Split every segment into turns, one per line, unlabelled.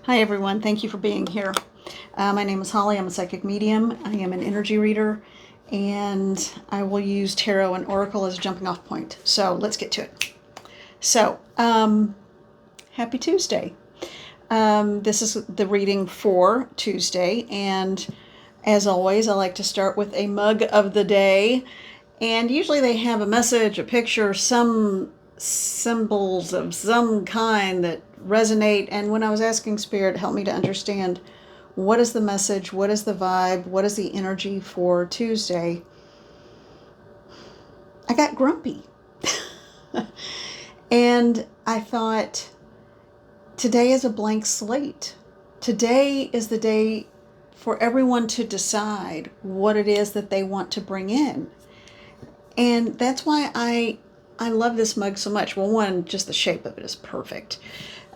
Hi everyone, thank you for being here. My name is Holly. I'm a psychic medium. I am an energy reader, and I will use tarot and oracle as a jumping off point. So let's get to it. So, happy Tuesday. This is the reading for Tuesday, and as always, I like to start with a mug of the day. And usually they have a message, a picture, some symbols of some kind that resonate. And when I was asking Spirit, help me to understand what is the message, what is the vibe, what is the energy for Tuesday, I got grumpy. And I thought, today is a blank slate. Today is the day for everyone to decide what it is that they want to bring in. And that's why I love this mug so much. Well, one, just the shape of it is perfect.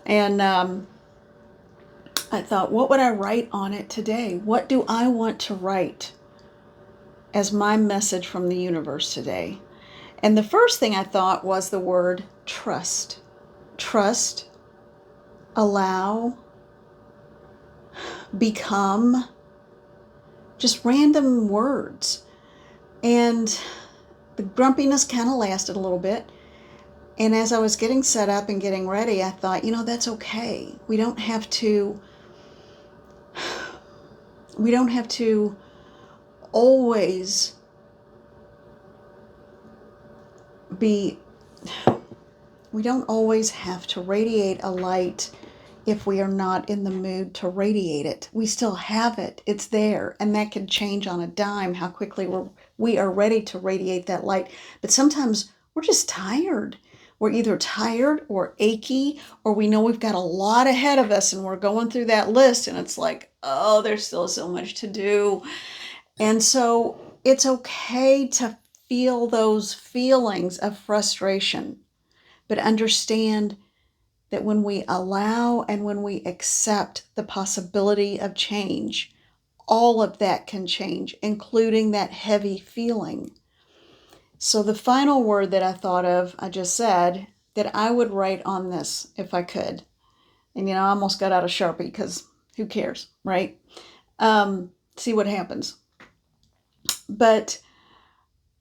And I thought, what would I write on it today? What do I want to write as my message from the universe today? And the first thing I thought was the word trust. Trust, allow, become, just random words. And the grumpiness kind of lasted a little bit. And as I was getting set up and getting ready, I thought, that's okay. We don't have to always we don't always have to radiate a light if we are not in the mood to radiate it. We still have it. It's there. And that can change on a dime how quickly we are ready to radiate that light. But sometimes we're just tired. We're either tired or achy, or we know we've got a lot ahead of us and we're going through that list and it's like, oh, there's still so much to do. And so it's okay to feel those feelings of frustration, but understand that when we allow and when we accept the possibility of change, all of that can change, including that heavy feeling. So the final word that I thought of, I just said, that I would write on this if I could. And I almost got out a Sharpie because who cares, right? See what happens. But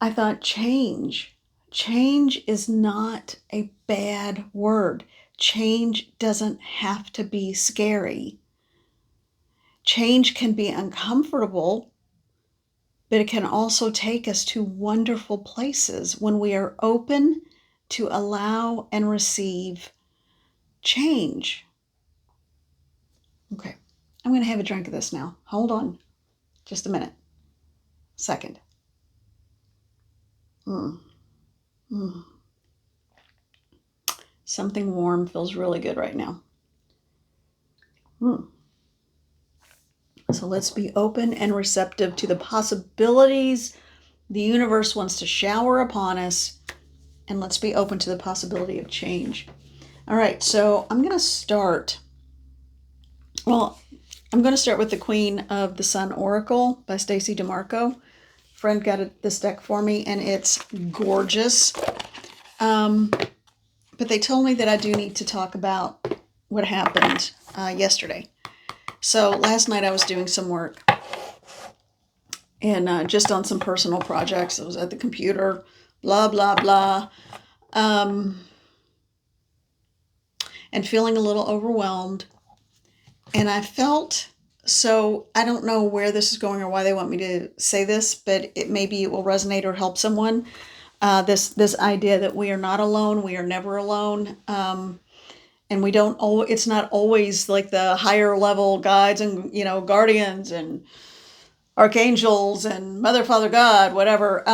I thought change. Change is not a bad word. Change doesn't have to be scary. Change can be uncomfortable, but it can also take us to wonderful places when we are open to allow and receive change. Okay, I'm going to have a drink of this now. Hold on just a minute. Second. Something warm feels really good right now. So let's be open and receptive to the possibilities the universe wants to shower upon us, and let's be open to the possibility of change. All right, so I'm going to start with the Queen of the Sun Oracle by Stacey DeMarco. Friend got this deck for me, and it's gorgeous. But they told me that I do need to talk about what happened yesterday. So last night I was doing some work, and just on some personal projects. I was at the computer, blah, blah, blah, and feeling a little overwhelmed. And I felt, so I don't know where this is going or why they want me to say this, but maybe it will resonate or help someone. This idea that we are not alone, we are never alone. And it's not always like the higher level guides and, guardians and archangels and Mother, Father, God, whatever.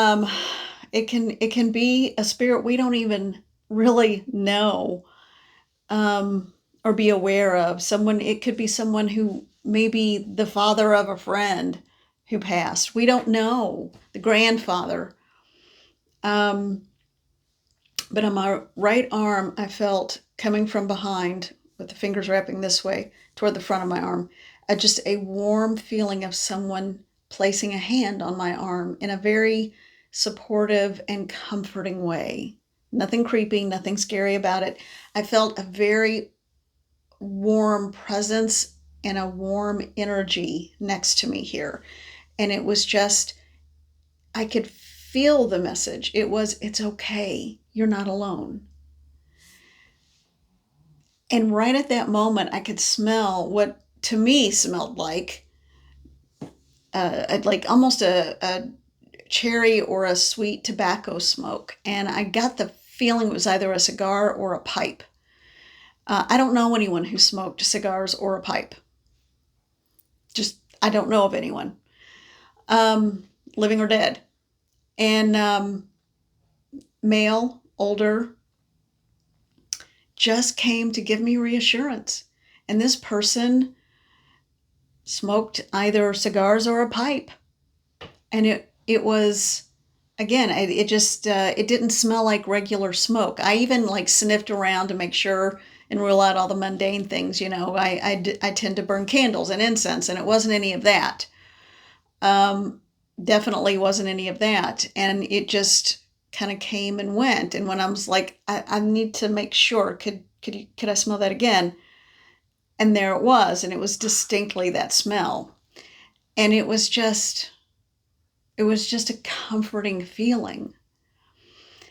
It can be a spirit we don't even really know, or be aware of. It could be someone who may be the father of a friend who passed. We don't know. The grandfather. But on my right arm, I felt coming from behind, with the fingers wrapping this way toward the front of my arm, just a warm feeling of someone placing a hand on my arm in a very supportive and comforting way. Nothing creepy, nothing scary about it. I felt a very warm presence and a warm energy next to me here. And it was just, I could feel the message. It was, it's okay. You're not alone. And right at that moment, I could smell what to me smelled like almost a cherry or a sweet tobacco smoke. And I got the feeling it was either a cigar or a pipe. I don't know anyone who smoked cigars or a pipe. I don't know of anyone, living or dead. And male, older, just came to give me reassurance. And this person smoked either cigars or a pipe. And it was, again, it didn't smell like regular smoke. I even like sniffed around to make sure and rule out all the mundane things. I tend to burn candles and incense, and it wasn't any of that. Definitely wasn't any of that. And it just kind of came and went. And when I was like, I need to make sure, could I smell that again? And there it was, and it was distinctly that smell. And it was just a comforting feeling.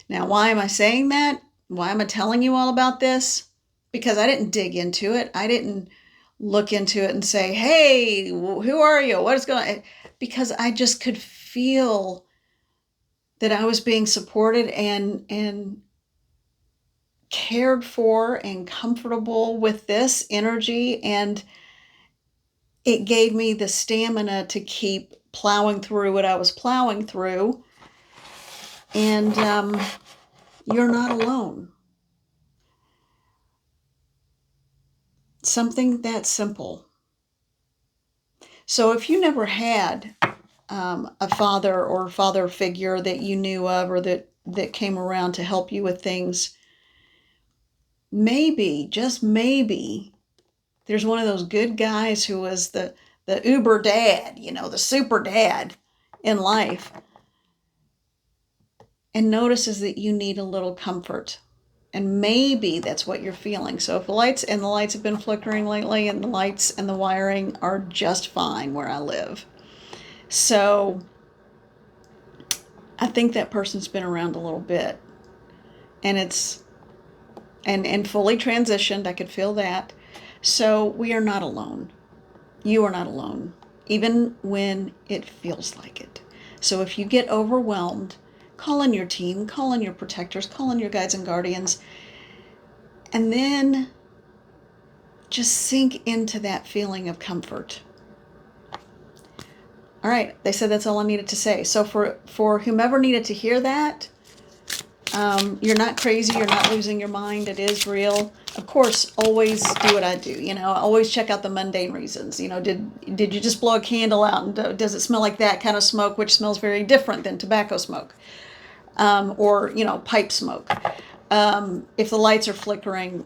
Now, why am I saying that? Why am I telling you all about this? Because I didn't dig into it. I didn't look into it and say, hey, who are you? What is going on? Because I just could feel that I was being supported and cared for and comfortable with this energy. And it gave me the stamina to keep plowing through what I was plowing through. And you're not alone. Something that simple. So if you never had a father or father figure that you knew of or that came around to help you with things, maybe, just maybe, there's one of those good guys who was the uber dad, the super dad in life, and notices that you need a little comfort. And maybe that's what you're feeling. So if the lights have been flickering lately, and the lights and the wiring are just fine where I live. So I think that person's been around a little bit, and it's and fully transitioned. I could feel that. So we are not alone. You are not alone, even when it feels like it. So if you get overwhelmed, call in your team, call in your protectors, call in your guides and guardians, and then just sink into that feeling of comfort. All right, they said that's all I needed to say. So for whomever needed to hear that, you're not crazy, you're not losing your mind, it is real. Of course, always do what I do, always check out the mundane reasons. Did you just blow a candle out, and does it smell like that kind of smoke, which smells very different than tobacco smoke, or pipe smoke? If the lights are flickering,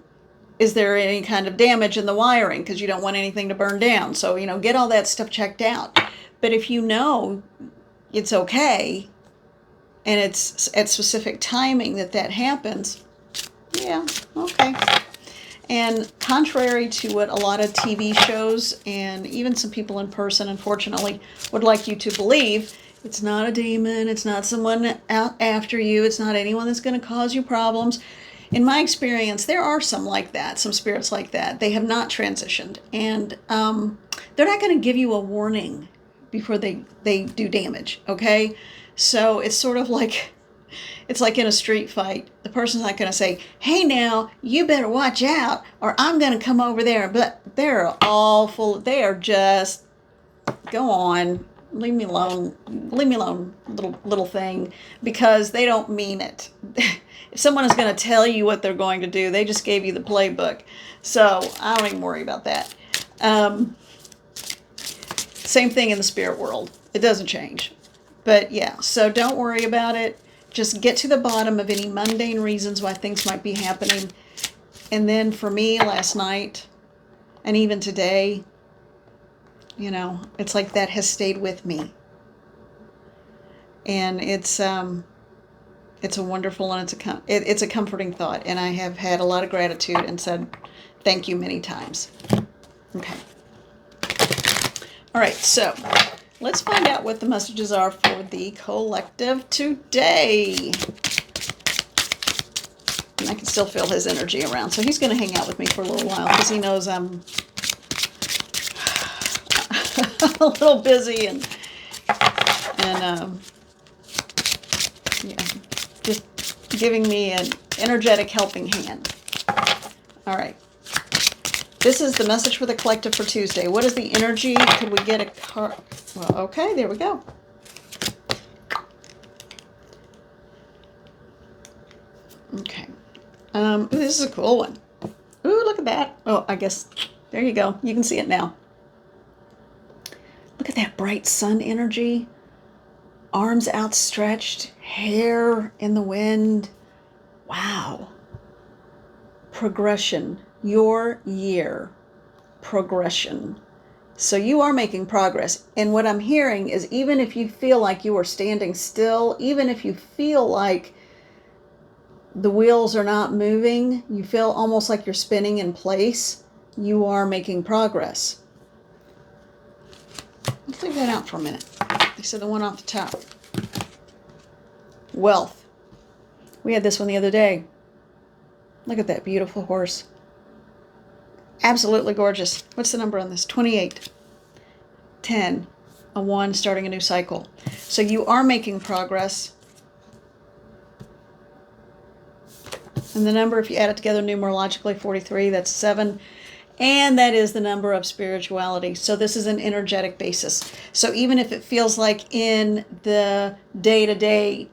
is there any kind of damage in the wiring, because you don't want anything to burn down? So get all that stuff checked out. But if it's okay, and it's at specific timing that happens, yeah, okay. And contrary to what a lot of TV shows and even some people in person, unfortunately, would like you to believe, it's not a demon, it's not someone out after you, it's not anyone that's going to cause you problems. In my experience, there are some like that, some spirits like that. They have not transitioned, and they're not going to give you a warning before they do damage, okay? So it's sort of like, it's like in a street fight. The person's not going to say, hey now, you better watch out, or I'm going to come over there. But they're all full, they are just, go on, leave me alone, little thing, because they don't mean it. If someone is going to tell you what they're going to do, they just gave you the playbook. So I don't even worry about that. Same thing in the spirit world. It doesn't change. But yeah, so don't worry about it. Just get to the bottom of any mundane reasons why things might be happening. And then for me last night, and even today, it's like that has stayed with me. And it's It's a wonderful and it's a comforting thought. And I have had a lot of gratitude and said thank you many times. Okay. All right, so let's find out what the messages are for the collective today. And I can still feel his energy around. So he's going to hang out with me for a little while because he knows I'm a little busy and yeah, just giving me an energetic helping hand. All right. This is the message for the collective for Tuesday. What is the energy? Could we get a card? Well, okay, there we go. Okay. This is a cool one. Ooh, look at that. Oh, I guess, there you go. You can see it now. Look at that bright sun energy. Arms outstretched, hair in the wind. Wow. Progression. Your year. Progression. So you are making progress. And what I'm hearing is even if you feel like you are standing still, even if you feel like the wheels are not moving, you feel almost like you're spinning in place, you are making progress. Let's leave that out for a minute. They said the one off the top. Wealth. We had this one the other day. Look at that beautiful horse. Absolutely gorgeous. What's the number on this? 28. 10. A 1 starting a new cycle. So you are making progress. And the number, if you add it together numerologically, 43, that's 7. And that is the number of spirituality. So this is an energetic basis. So even if it feels like in the day-to-day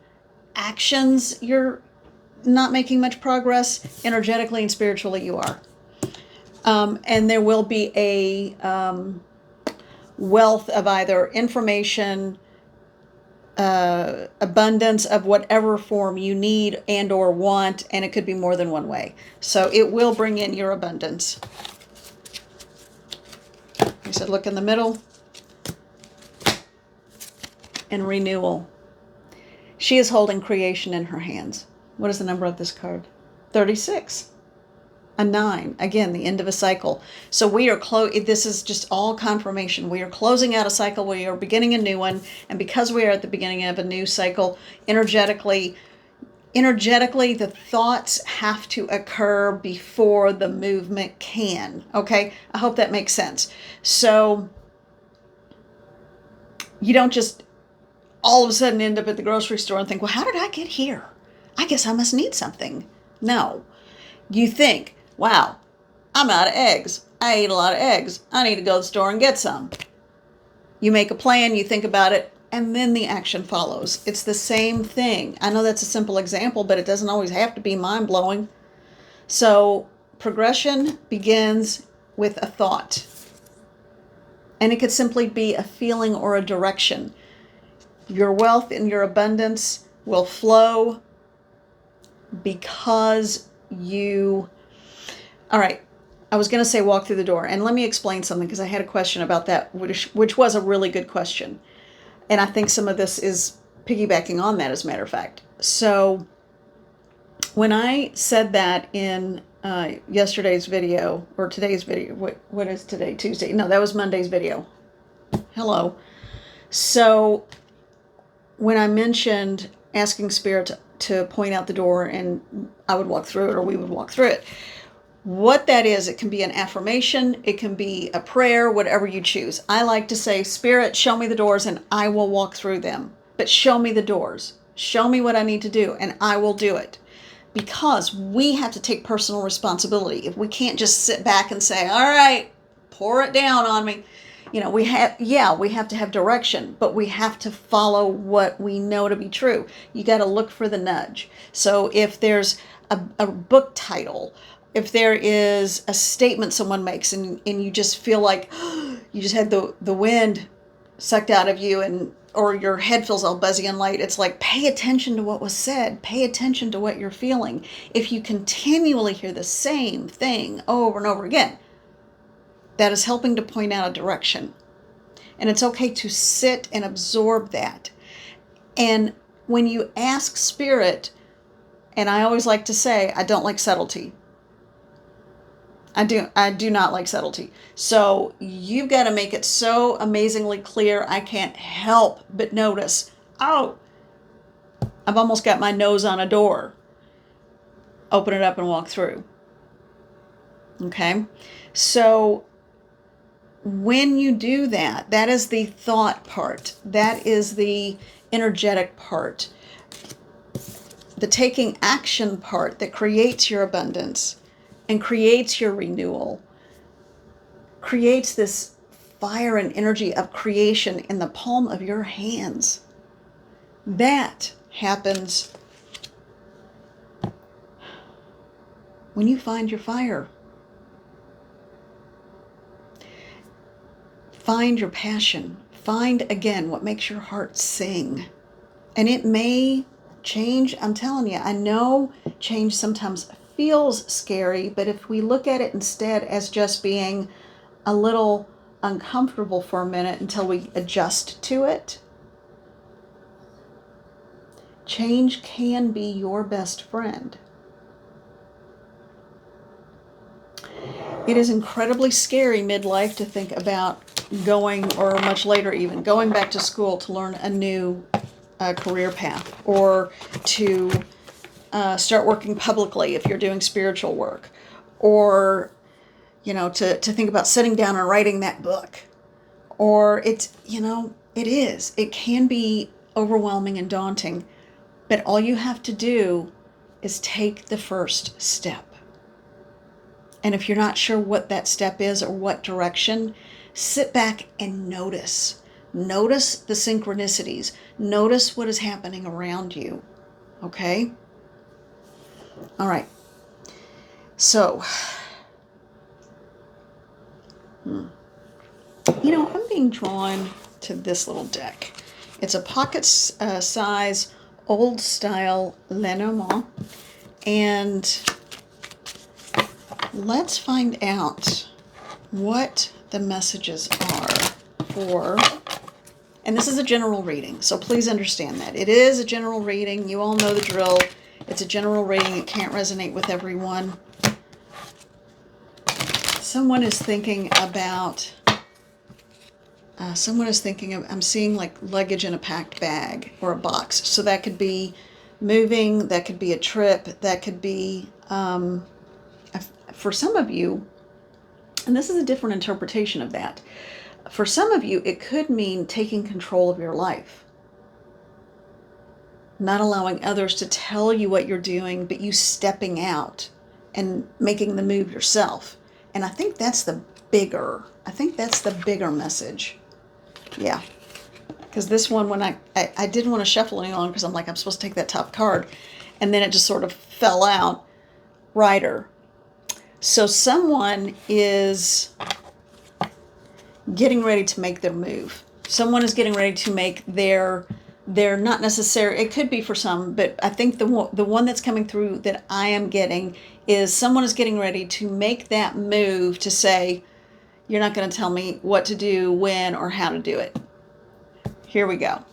actions you're not making much progress, energetically and spiritually you are. And there will be a wealth of either information, abundance of whatever form you need and or want, and it could be more than one way. So it will bring in your abundance. I said look in the middle. And renewal. She is holding creation in her hands. What is the number of this card? 36. A 9. Again, the end of a cycle. So we are this is just all confirmation. We are closing out a cycle. We are beginning a new one. And because we are at the beginning of a new cycle, energetically, the thoughts have to occur before the movement can. Okay? I hope that makes sense. So you don't just all of a sudden end up at the grocery store and think, well, how did I get here? I guess I must need something. No. You think, wow, I'm out of eggs. I ate a lot of eggs. I need to go to the store and get some. You make a plan, you think about it, and then the action follows. It's the same thing. I know that's a simple example, but it doesn't always have to be mind-blowing. So progression begins with a thought. And it could simply be a feeling or a direction. Your wealth and your abundance will flow because you... All right, I was going to say walk through the door. And let me explain something because I had a question about that, which was a really good question. And I think some of this is piggybacking on that, as a matter of fact. So when I said that in yesterday's video, or today's video, what is today? Tuesday? No, that was Monday's video. Hello. So when I mentioned asking Spirit to point out the door and I would walk through it or we would walk through it, what that is, it can be an affirmation, it can be a prayer, whatever you choose. I like to say, Spirit, show me the doors and I will walk through them. But show me the doors. Show me what I need to do and I will do it. Because we have to take personal responsibility. If we can't just sit back and say, all right, pour it down on me. You know, we have to have direction, but we have to follow what we know to be true. You got to look for the nudge. So if there's a book title, if there is a statement someone makes and you just feel like you just had the wind sucked out of you or your head feels all buzzy and light, it's like pay attention to what was said. Pay attention to what you're feeling. If you continually hear the same thing over and over again, that is helping to point out a direction. And it's okay to sit and absorb that. And when you ask Spirit And I always like to say, I don't like subtlety. I do not like subtlety. So you've got to make it so amazingly clear. I can't help but notice, oh, I've almost got my nose on a door. Open it up and walk through. Okay. So when you do that, that is the thought part. That is the energetic part. The taking action part that creates your abundance and creates your renewal, creates this fire and energy of creation in the palm of your hands. That happens when you find your fire. Find your passion. Find, again, what makes your heart sing. And it may change. I'm telling you, I know change sometimes feels scary, but if we look at it instead as just being a little uncomfortable for a minute until we adjust to it, change can be your best friend. It is incredibly scary midlife to think about going, or much later even, going back to school to learn a new career path, or to start working publicly if you're doing spiritual work, or, to think about sitting down and writing that book. Or it can be overwhelming and daunting, but all you have to do is take the first step. And if you're not sure what that step is or what direction, sit back and notice. Notice the synchronicities. Notice what is happening around you. Okay? All right. So, I'm being drawn to this little deck. It's a pocket size, old style Lenormand. And let's find out what the messages are for, and this is a general reading, so please understand that. It is a general reading. You all know the drill. It's a general reading. It can't resonate with everyone. Someone is thinking about, I'm seeing like luggage in a packed bag or a box. So that could be moving, that could be a trip, that could be, for some of you, and this is a different interpretation of that. For some of you, it could mean taking control of your life. Not allowing others to tell you what you're doing, but you stepping out and making the move yourself. And I think that's the bigger message. Yeah. Because this one, when I didn't want to shuffle any longer because I'm like, I'm supposed to take that top card. And then it just sort of fell out. Rider. So someone is getting ready to make their move. Someone is getting ready to make their not necessary. It could be for some, but I think the one that's coming through that I am getting is someone is getting ready to make that move to say, you're not going to tell me what to do, when, or how to do it. Here we go.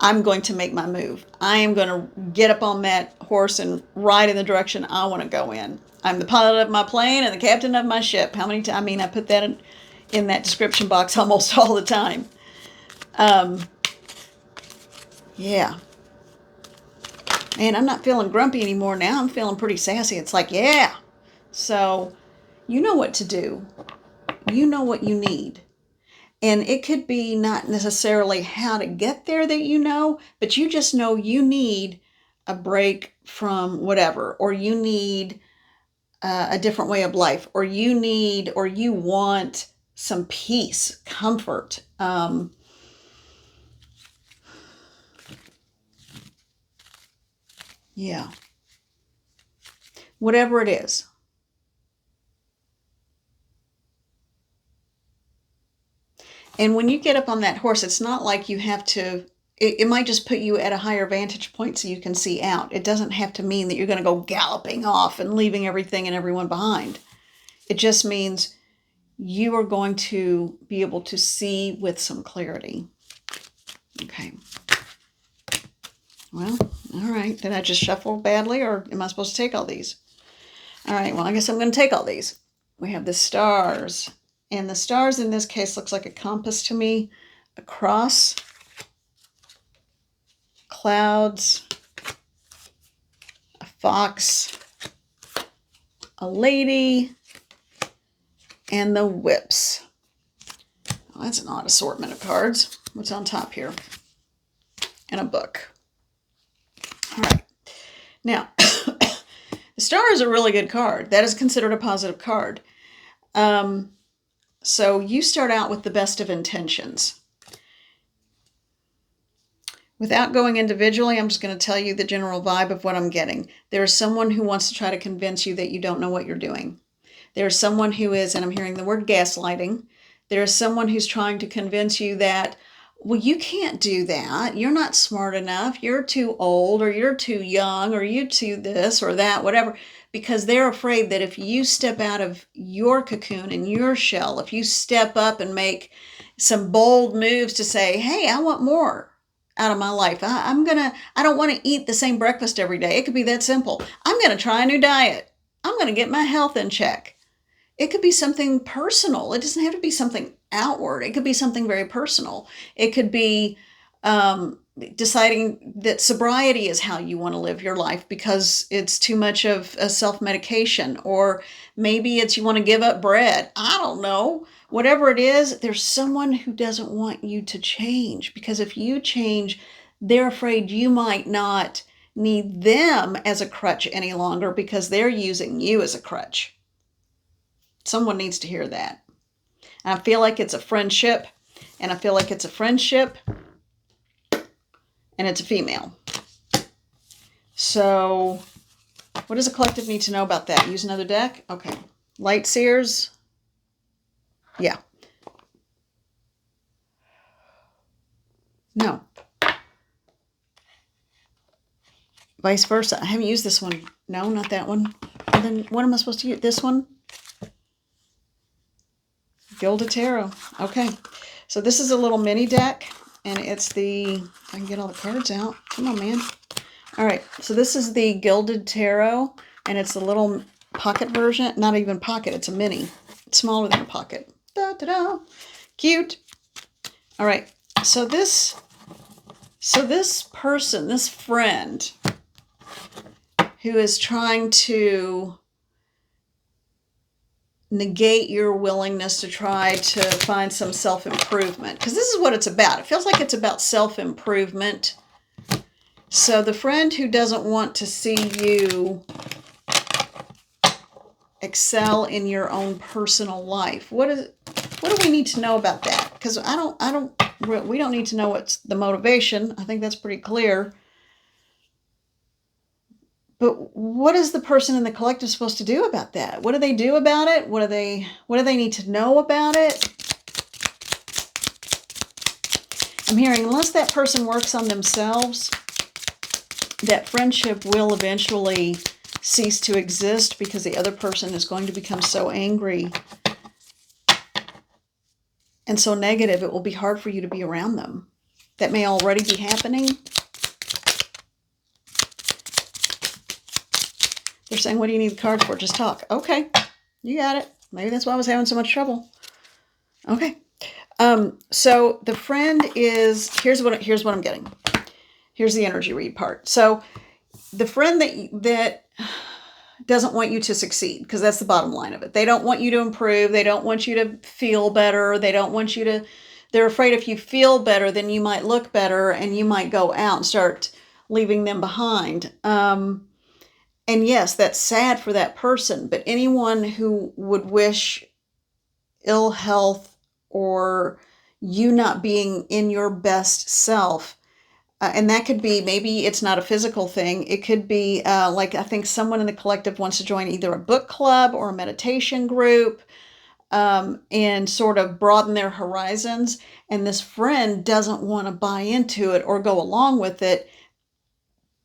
I'm going to make my move. I am going to get up on that horse and ride in the direction I want to go in. I'm the pilot of my plane and the captain of my ship. How many times? I mean, I put that in that description box almost all the time. Yeah. And I'm not feeling grumpy anymore now. I'm feeling pretty sassy. It's like, yeah. So you know what to do. You know what you need. And it could be not necessarily how to get there that you know, but you just know you need a break from whatever, or you need a different way of life, or you want some peace, comfort. Yeah. Whatever it is. And when you get up on that horse, it's not like you have to, it might just put you at a higher vantage point so you can see out. It doesn't have to mean that you're going to go galloping off and leaving everything and everyone behind. It just means you are going to be able to see with some clarity. Okay. Well, all right. Did I just shuffle badly, or am I supposed to take all these? All right, well, I guess I'm going to take all these. We have the stars. And the stars in this case looks like a compass to me. A cross, clouds, a fox, a lady, and the whips. Well, that's an odd assortment of cards. What's on top here? And a book. All right. Now, the star is a really good card. That is considered a positive card. So you start out with the best of intentions. Without going individually, I'm just going to tell you the general vibe of what I'm getting. There is someone who wants to try to convince you that you don't know what you're doing. There is someone who is, and I'm hearing the word gaslighting, there is someone who's trying to convince you that, well, you can't do that. You're not smart enough. You're too old, or you're too young, or you're too this or that, whatever, because they're afraid that if you step out of your cocoon and your shell, if you step up and make some bold moves to say, hey, I want more out of my life. I don't want to eat the same breakfast every day. It could be that simple. I'm going to try a new diet. I'm going to get my health in check. It could be something personal. It doesn't have to be something outward. It could be something very personal. It could be deciding that sobriety is how you want to live your life because it's too much of a self-medication, or maybe it's you want to give up bread. I don't know. Whatever it is, there's someone who doesn't want you to change, because if you change, they're afraid you might not need them as a crutch any longer because they're using you as a crutch. Someone needs to hear that. And I feel like it's a friendship, and I feel like it's a friendship, and it's a female. So what does a collective need to know about that? Use another deck? Okay. Light seers? Yeah. No. Vice versa. I haven't used this one. No, not that one. And then what am I supposed to use? This one? Gilded Tarot. Okay. So this is a little mini deck, and it's the, if I can get all the cards out. Come on, man. All right. So this is the Gilded Tarot, and it's a little pocket version. Not even pocket. It's a mini. It's smaller than a pocket. Da-da-da. Cute. All right. So this person, this friend who is trying to negate your willingness to try to find some self-improvement, because this is what it's about. It feels like it's about self-improvement. So the friend who doesn't want to see you excel in your own personal life. What do we need to know about that? Because we don't need to know what's the motivation. I think that's pretty clear. But what is the person in the collective supposed to do about that? What do they do about it? What do they need to know about it? I'm hearing unless that person works on themselves, that friendship will eventually cease to exist, because the other person is going to become so angry and so negative, it will be hard for you to be around them. That may already be happening. They're saying, what do you need the card for? Just talk. Okay, you got it. Maybe that's why I was having so much trouble. Okay. So the friend is, here's what I'm getting. Here's the energy read part. So the friend that doesn't want you to succeed, because that's the bottom line of it. They don't want you to improve. They don't want you to feel better. They don't want you to, they're afraid if you feel better, then you might look better and you might go out and start leaving them behind. And yes, that's sad for that person, but anyone who would wish ill health or you not being in your best self, and that could be, maybe it's not a physical thing. It could be like, I think someone in the collective wants to join either a book club or a meditation group and sort of broaden their horizons. And this friend doesn't want to buy into it or go along with it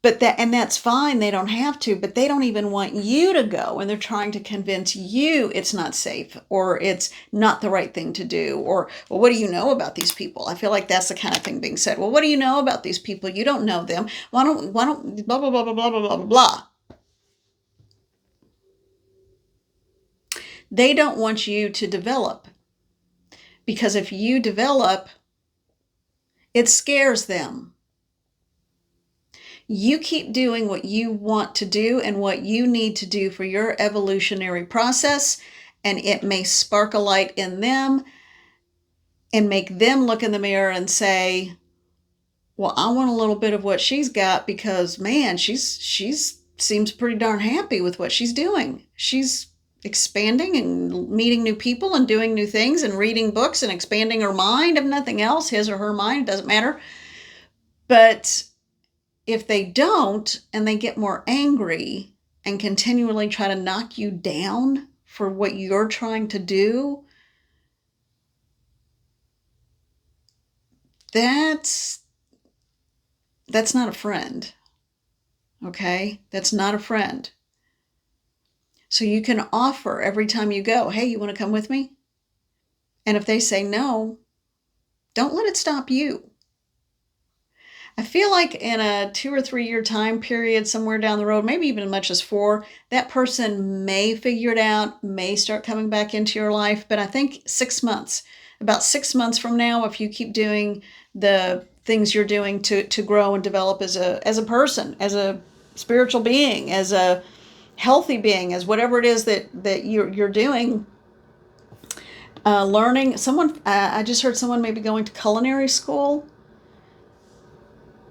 But that's fine. They don't have to, but they don't even want you to go. And they're trying to convince you it's not safe or it's not the right thing to do. Or, well, what do you know about these people? I feel like that's the kind of thing being said. Well, what do you know about these people? You don't know them. Why don't, blah, blah, blah, blah, blah, blah, blah, blah. They don't want you to develop. Because if you develop, it scares them. You keep doing what you want to do and what you need to do for your evolutionary process, and it may spark a light in them and make them look in the mirror and say, well, I want a little bit of what she's got because, man, she's seems pretty darn happy with what she's doing. She's expanding and meeting new people and doing new things and reading books and expanding her mind, if nothing else, his or her mind, doesn't matter. But if they don't and they get more angry and continually try to knock you down for what you're trying to do, that's not a friend. Okay? That's not a friend. So you can offer every time you go, hey, you want to come with me? And if they say no, don't let it stop you. I feel like in a 2 or 3 year time period, somewhere down the road, maybe even as much as 4, that person may figure it out, may start coming back into your life. But I think 6 months, about 6 months from now, if you keep doing the things you're doing to grow and develop as a person, as a spiritual being, as a healthy being, as whatever it is that you're doing, learning. I just heard someone maybe going to culinary school.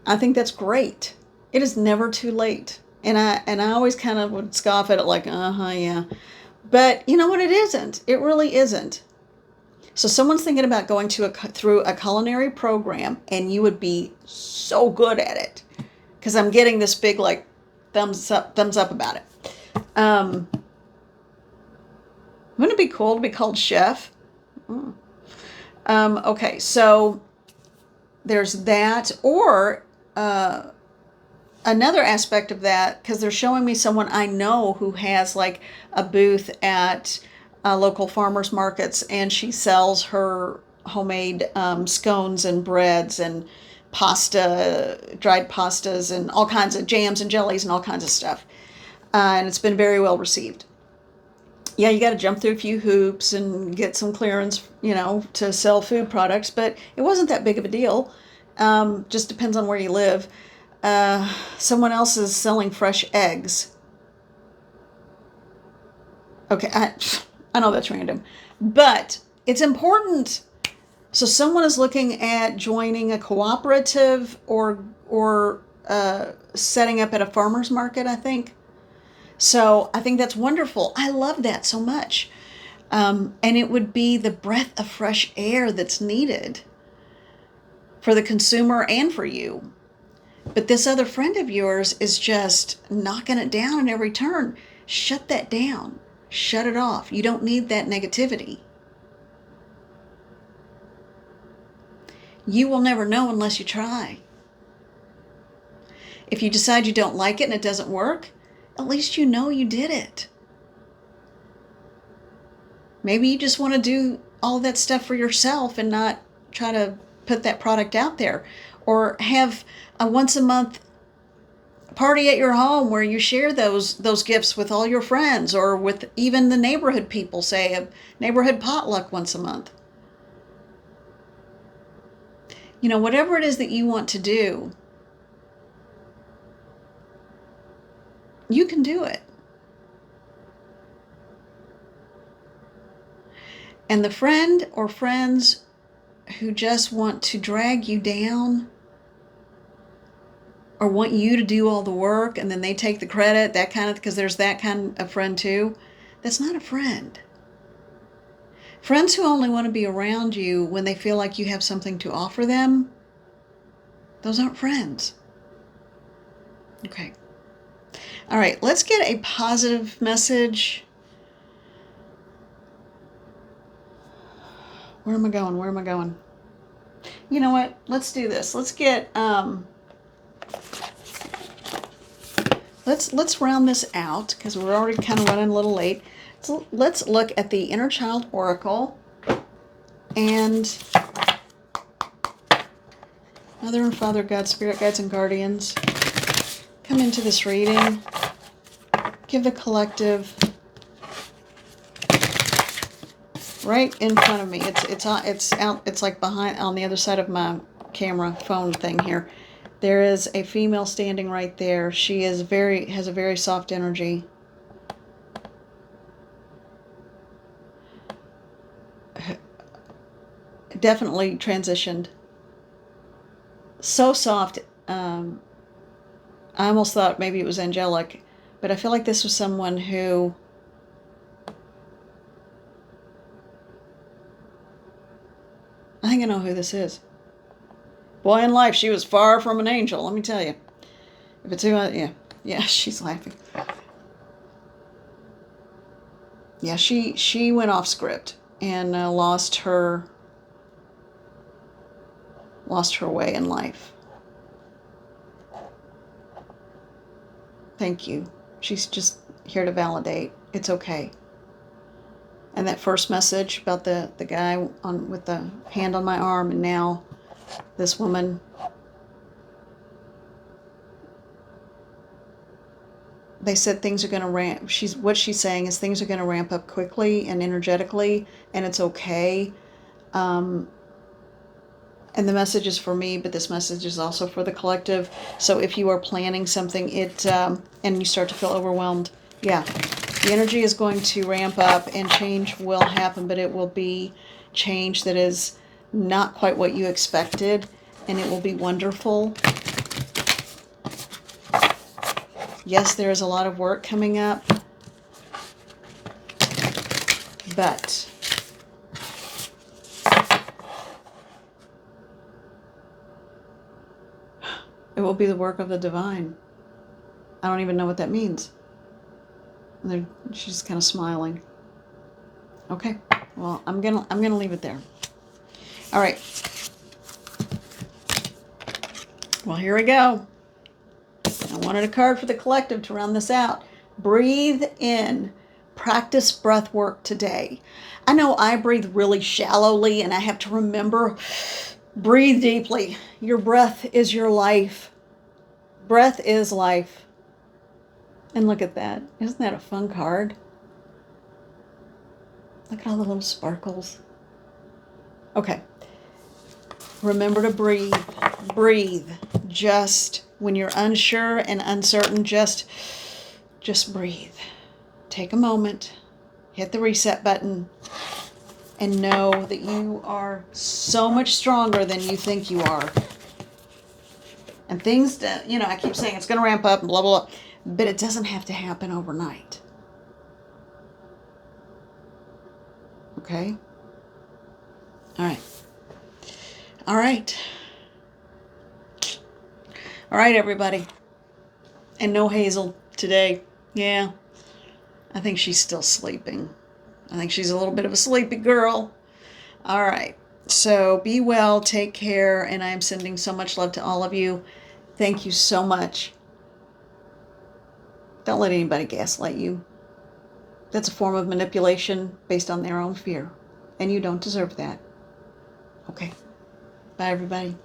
I think that's great. It is never too late. And I always kind of would scoff at it like, yeah. But you know what? It isn't. It really isn't. So someone's thinking about going through a culinary program, and you would be so good at it. Because I'm getting this big like thumbs up about it. Wouldn't it be cool to be called chef? Okay, so there's that. Or another aspect of that, because they're showing me someone I know who has like a booth at local farmers markets, and she sells her homemade scones and breads and pasta, dried pastas, and all kinds of jams and jellies and all kinds of stuff. And it's been very well received. Yeah, you got to jump through a few hoops and get some clearance, to sell food products, but it wasn't that big of a deal. Just depends on where you live. Someone else is selling fresh eggs. Okay, I know that's random, but it's important. So someone is looking at joining a cooperative or setting up at a farmer's market, I think. So I think that's wonderful. I love that so much. And it would be the breath of fresh air that's needed for the consumer and for you. But this other friend of yours is just knocking it down in every turn. Shut that down. Shut it off. You don't need that negativity. You will never know unless you try. If you decide you don't like it and it doesn't work, at least you know you did it. Maybe you just want to do all that stuff for yourself and not try to put that product out there. Or have a once a month party at your home where you share those gifts with all your friends, or with even the neighborhood people, say a neighborhood potluck once a month. Whatever it is that you want to do, you can do it. And the friend or friends who just want to drag you down or want you to do all the work and then they take the credit, because there's that kind of friend too, that's not a friend. Friends who only want to be around you when they feel like you have something to offer them, those aren't friends. Okay. All right, let's get a positive message. Where am I going? You know what? Let's do this. Let's get let's round this out because we're already kind of running a little late. So let's look at the Inner Child Oracle and Mother and Father, God, Spirit, Guides, and Guardians. Come into this reading. Give the collective right in front of me. It's like behind on the other side of my camera phone thing here. There is a female standing right there. She has a very soft energy. Definitely transitioned. So soft. I almost thought maybe it was angelic, but I feel like this was someone who I think I know who this is. Boy, in life, she was far from an angel, let me tell you. If it's who yeah, she's laughing. Yeah, she went off script and lost her way in life. Thank you. She's just here to validate. It's okay. And that first message about the guy with the hand on my arm, and now this woman. They said things are going to ramp. What she's saying is things are going to ramp up quickly and energetically, and it's okay. And the message is for me, but this message is also for the collective. So if you are planning something, and you start to feel overwhelmed, yeah, the energy is going to ramp up and change will happen, but it will be change that is not quite what you expected, and it will be wonderful. Yes, there is a lot of work coming up, but it will be the work of the divine. I don't even know what that means. She's kind of smiling. Okay, well, I'm gonna leave it there. All right. Well, here we go. I wanted a card for the collective to round this out. Breathe in. Practice breath work today. I know I breathe really shallowly, and I have to remember, breathe deeply. Your breath is your life. Breath is life. And look at that. Isn't that a fun card? Look at all the little sparkles. Okay. Remember to breathe. Breathe. Just when you're unsure and uncertain, just breathe. Take a moment. Hit the reset button. And know that you are so much stronger than you think you are. And things, I keep saying it's going to ramp up and blah, blah, blah. But it doesn't have to happen overnight. Okay? All right. All right. All right, everybody. And no Hazel today. Yeah. I think she's still sleeping. I think she's a little bit of a sleepy girl. All right. So be well, take care, and I am sending so much love to all of you. Thank you so much. Don't let anybody gaslight you. That's a form of manipulation based on their own fear, and you don't deserve that. Okay. Bye, everybody.